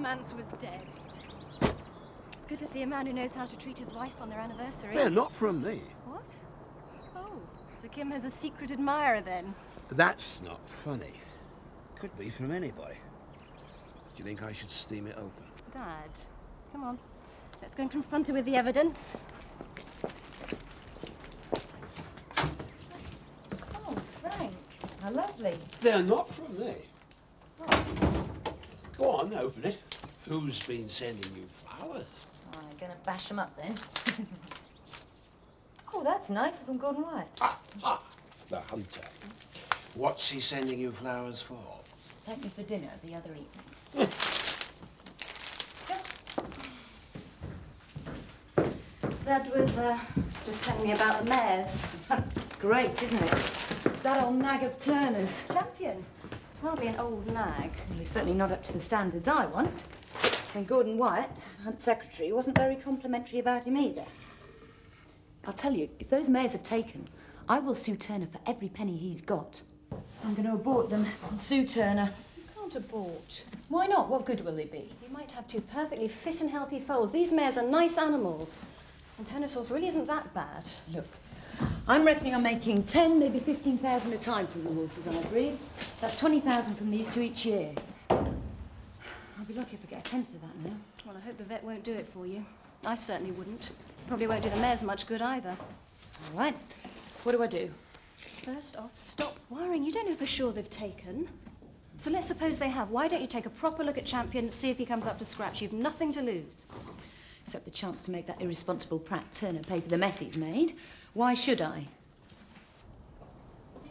romance was dead. It's good to see a man who knows how to treat his wife on their anniversary. They're not from me. What? Oh, so Kim has a secret admirer then? That's not funny. Could be from anybody. Do you think I should steam it open? Dad, come on. Let's go and confront her with the evidence. Oh, Frank. How lovely. They're not from me. Oh. Go on, open it. Who's been sending you flowers? Oh, I'm gonna bash them up then. Oh, that's nice. They're from Gordon White. The hunter. What's he sending you flowers for? Thank me for dinner the other evening. Dad was just telling me about the mares. Great, isn't it? It's that old nag of Turner's. Champion. It's hardly an old nag. Well, he's certainly not up to the standards I want. And Gordon White, Hunt Secretary, wasn't very complimentary about him either. I'll tell you, if those mares have taken, I will sue Turner for every penny he's got. I'm going to abort them and sue Turner. You can't abort. Why not? What good will they be? You might have two perfectly fit and healthy foals. These mares are nice animals. And Turner's horse really isn't that bad. Look, I'm reckoning on making 10, maybe 15,000 a time from the horses I breed. That's 20,000 from these two each year. I'll be lucky if I get a tenth of that now. Well, I hope the vet won't do it for you. I certainly wouldn't. Probably won't do the mares much good either. All right. What do I do? First off, stop worrying. You don't know for sure they've taken. So let's suppose they have. Why don't you take a proper look at Champion and see if he comes up to scratch? You've nothing to lose. Except the chance to make that irresponsible prat Turner pay for the mess he's made. Why should I?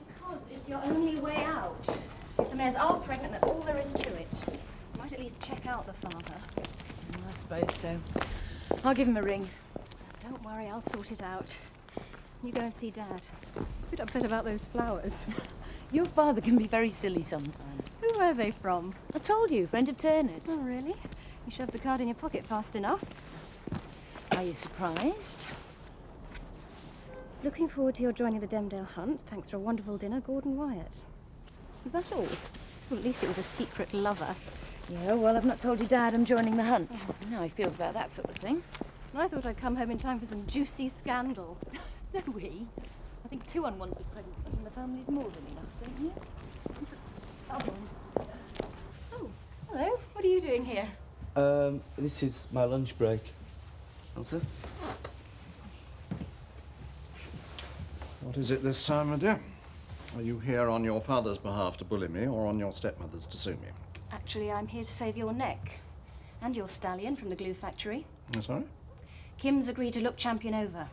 Because it's your only way out. If the mares are pregnant, that's all there is to it. You might at least check out the father. I suppose so. I'll give him a ring. Don't worry, I'll sort it out. You go and see Dad. He's a bit upset about those flowers. Your father can be very silly sometimes. Who were they from? I told you, friend of Turner's. Oh, really? You shoved the card in your pocket fast enough. Are you surprised? Looking forward to your joining the Emmerdale hunt. Thanks for a wonderful dinner, Gordon Wyatt. Was that all? Well, at least it was a secret lover. Yeah, well, I've not told your dad I'm joining the hunt. You know how he feels about that sort of thing. I thought I'd come home in time for some juicy scandal. Zoe, I think 2 unwanted pregnancies in the family's more than enough, don't you? Oh, hello. What are you doing here? This is my lunch break. Elsa? What is it this time, my dear? Are you here on your father's behalf to bully me, or on your stepmother's to sue me? Actually, I'm here to save your neck. And your stallion from the glue factory. Sorry? Kim's agreed to look Champion over.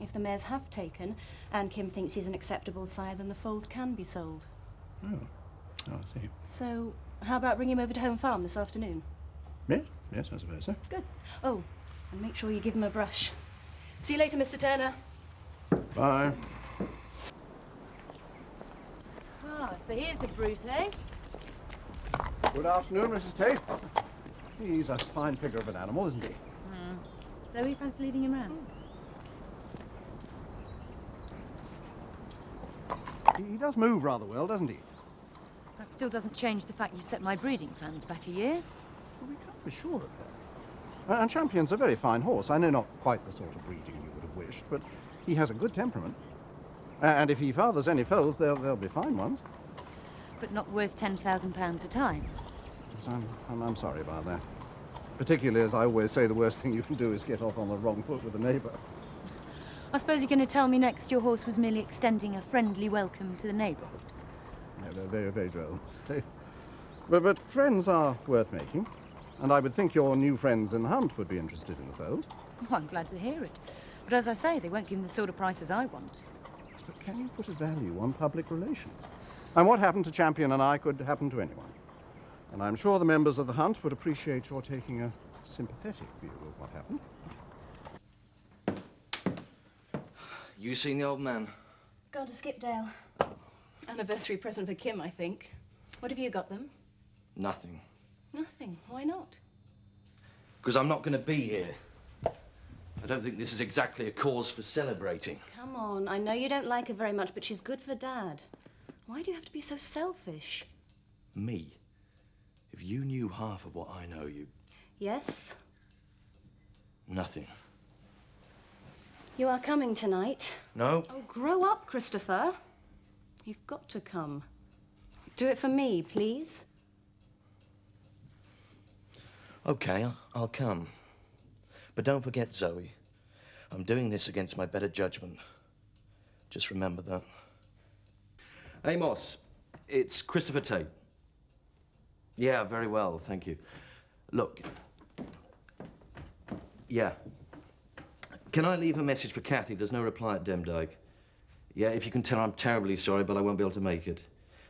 If the mares have taken, and Kim thinks he's an acceptable sire, then the foals can be sold. Oh, I see. So, how about bringing him over to Home Farm this afternoon? Yes, yes, I suppose so. Good. Oh, and make sure you give him a brush. See you later, Mr. Turner. Bye. Ah, so here's the brute, eh? Good afternoon, Mrs. Tate. He's a fine figure of an animal, isn't he? So we fancy leading him round? He does move rather well, doesn't he? That still doesn't change the fact you set my breeding plans back a year. Well, we can't be sure of that. And Champion's a very fine horse. I know not quite the sort of breeding you would have wished, but he has a good temperament. And if he fathers any foals, they'll be fine ones. But not worth £10,000 a time. Yes, I'm sorry about that. Particularly as I always say, the worst thing you can do is get off on the wrong foot with a neighbour. I suppose you're going to tell me next your horse was merely extending a friendly welcome to the neighbourhood. No, they're very, very droll. But friends are worth making. And I would think your new friends in the hunt would be interested in the foals. Oh, I'm glad to hear it. But as I say, they won't give them the sort of prices I want. But can you put a value on public relations? And what happened to Champion and I could happen to anyone. And I'm sure the members of the hunt would appreciate your taking a sympathetic view of what happened. You seen the old man? Gone to Skipdale. Anniversary present for Kim, I think. What have you got them? Nothing. Nothing. Why not? Because I'm not going to be here. I don't think this is exactly a cause for celebrating. Come on. I know you don't like her very much, but she's good for Dad. Why do you have to be so selfish? Me? If you knew half of what I know, you... Yes? Nothing. You are coming tonight. No? Oh, grow up, Christopher. You've got to come. Do it for me, please. Okay, I'll come. But don't forget, Zoe. I'm doing this against my better judgment. Just remember that. Amos, it's Christopher Tate. Yeah, very well, thank you. Look. Yeah. Can I leave a message for Kathy? There's no reply at Demdike. Yeah, if you can tell her I'm terribly sorry, but I won't be able to make it.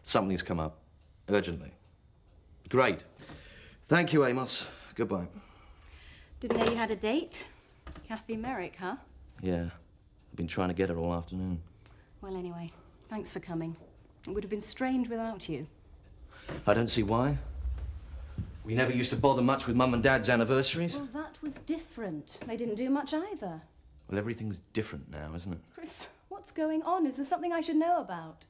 Something's come up. Urgently. Great. Thank you, Amos. Goodbye. Didn't know you had a date? Kathy Merrick, huh? Yeah. I've been trying to get her all afternoon. Well, anyway, thanks for coming. It would have been strange without you. I don't see why. We never used to bother much with Mum and Dad's anniversaries. Well, that was different. They didn't do much either. Well, everything's different now, isn't it? Chris, what's going on? Is there something I should know about?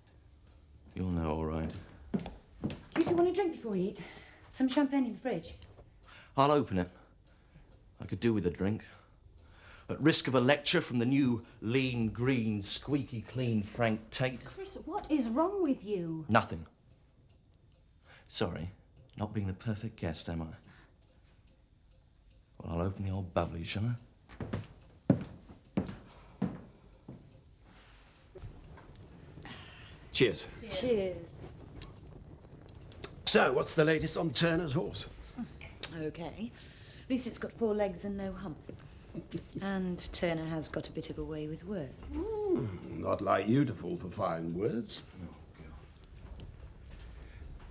You'll know, all right. Do you two want a drink before you eat? Some champagne in the fridge. I'll open it. I could do with a drink. At risk of a lecture from the new lean, green, squeaky clean Frank Tate. Chris, what is wrong with you? Nothing. Sorry, not being the perfect guest, am I? Well, I'll open the old bubbly, shall I? Cheers. Cheers. So, what's the latest on Turner's horse? Okay. At least it's got 4 legs and no hump. And Turner has got a bit of a way with words. Not like you to fall for fine words.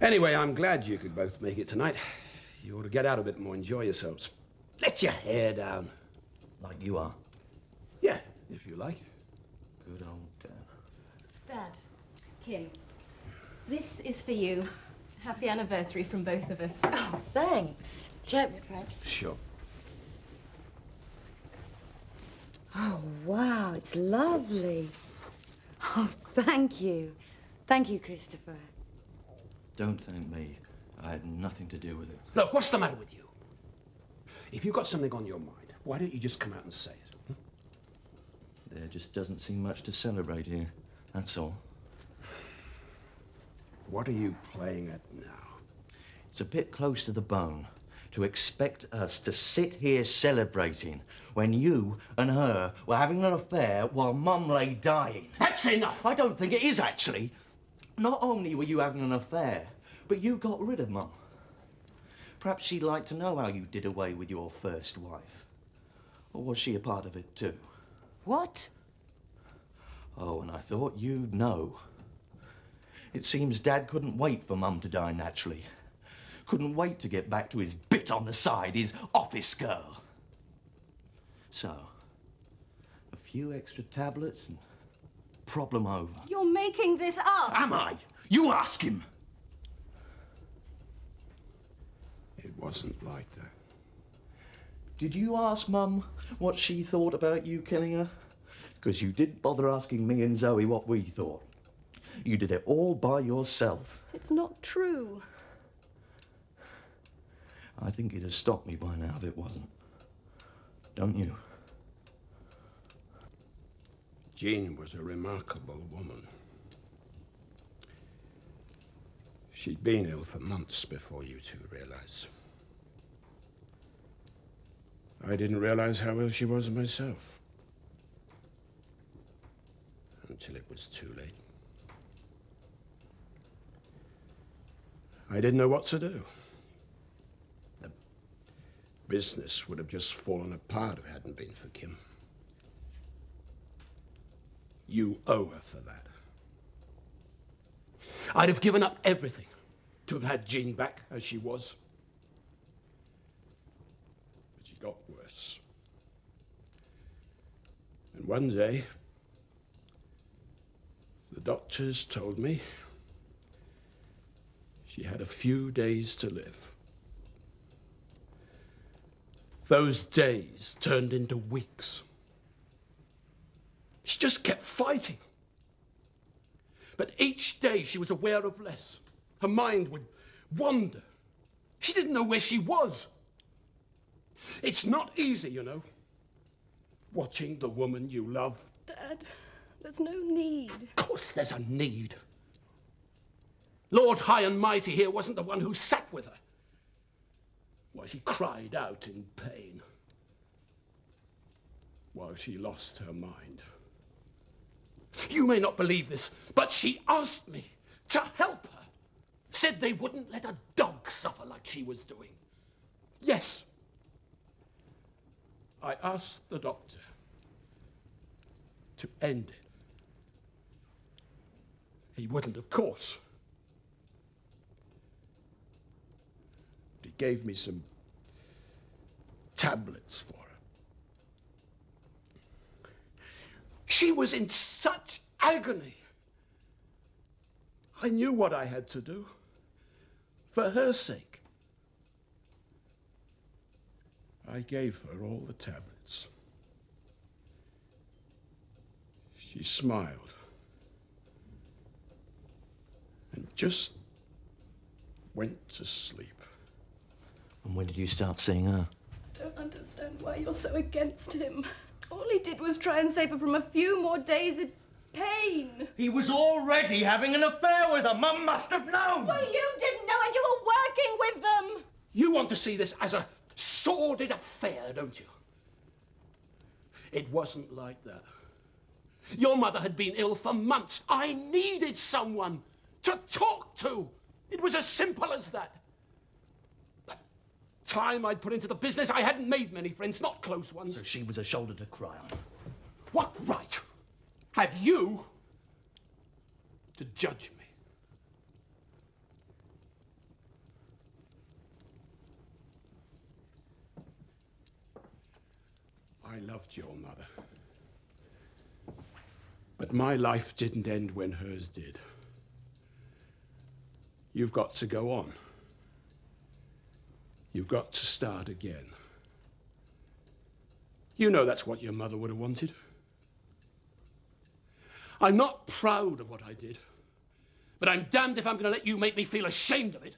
Anyway, I'm glad you could both make it tonight. You ought to get out a bit more, enjoy yourselves. Let your hair down. Like you are. Yeah, if you like. Good old Dad. Dad, Kim, this is for you. Happy anniversary from both of us. Oh, thanks. Share it, Frank. Sure. Oh, wow, it's lovely. Oh, thank you. Thank you, Christopher. Don't thank me. I had nothing to do with it. Look, what's the matter with you? If you've got something on your mind, why don't you just come out and say it? There just doesn't seem much to celebrate here. That's all. What are you playing at now? It's a bit close to the bone to expect us to sit here celebrating when you and her were having an affair while Mum lay dying. That's enough! I don't think it is, actually. Not only were you having an affair, but you got rid of Mum. Perhaps she'd like to know how you did away with your first wife. Or was she a part of it too? What? Oh, and I thought you'd know. It seems Dad couldn't wait for Mum to die naturally. Couldn't wait to get back to his bit on the side, his office girl. So, a few extra tablets and problem over. You're making this up. Am I? You ask him. It wasn't like that. Did you ask Mum what she thought about you killing her? Because you didn't bother asking me and Zoe what we thought. You did it all by yourself. It's not true. I think you'd have stopped me by now if it wasn't. Don't you? Jean was a remarkable woman. She'd been ill for months before you two realized. I didn't realize how ill she was myself. Until it was too late. I didn't know what to do. The business would have just fallen apart if it hadn't been for Kim. You owe her for that. I'd have given up everything to have had Jean back as she was. But she got worse. And one day, the doctors told me she had a few days to live. Those days turned into weeks. She just kept fighting. But each day she was aware of less. Her mind would wander. She didn't know where she was. It's not easy, you know. Watching the woman you love. Dad, there's no need. Of course there's a need. Lord High and Mighty here wasn't the one who sat with her while she cried out in pain, while she lost her mind. You may not believe this, but she asked me to help her. Said they wouldn't let a dog suffer like she was doing. Yes. I asked the doctor to end it. He wouldn't, of course. He gave me some tablets for her. She was in such agony. I knew what I had to do. For her sake. I gave her all the tablets. She smiled. And just went to sleep. And when did you start seeing her? I don't understand why you're so against him. All he did was try and save her from a few more days of pain. He was already having an affair with her. Mum must have known. Well, you didn't know and you were working with them. You want to see this as a sordid affair, don't you? It wasn't like that. Your mother had been ill for months. I needed someone to talk to. It was as simple as that. The time I'd put into the business, I hadn't made many friends, not close ones. So she was a shoulder to cry on. What right had you to judge me? I loved your mother. But my life didn't end when hers did. You've got to go on. You've got to start again. You know that's what your mother would have wanted. I'm not proud of what I did, but I'm damned if I'm going to let you make me feel ashamed of it.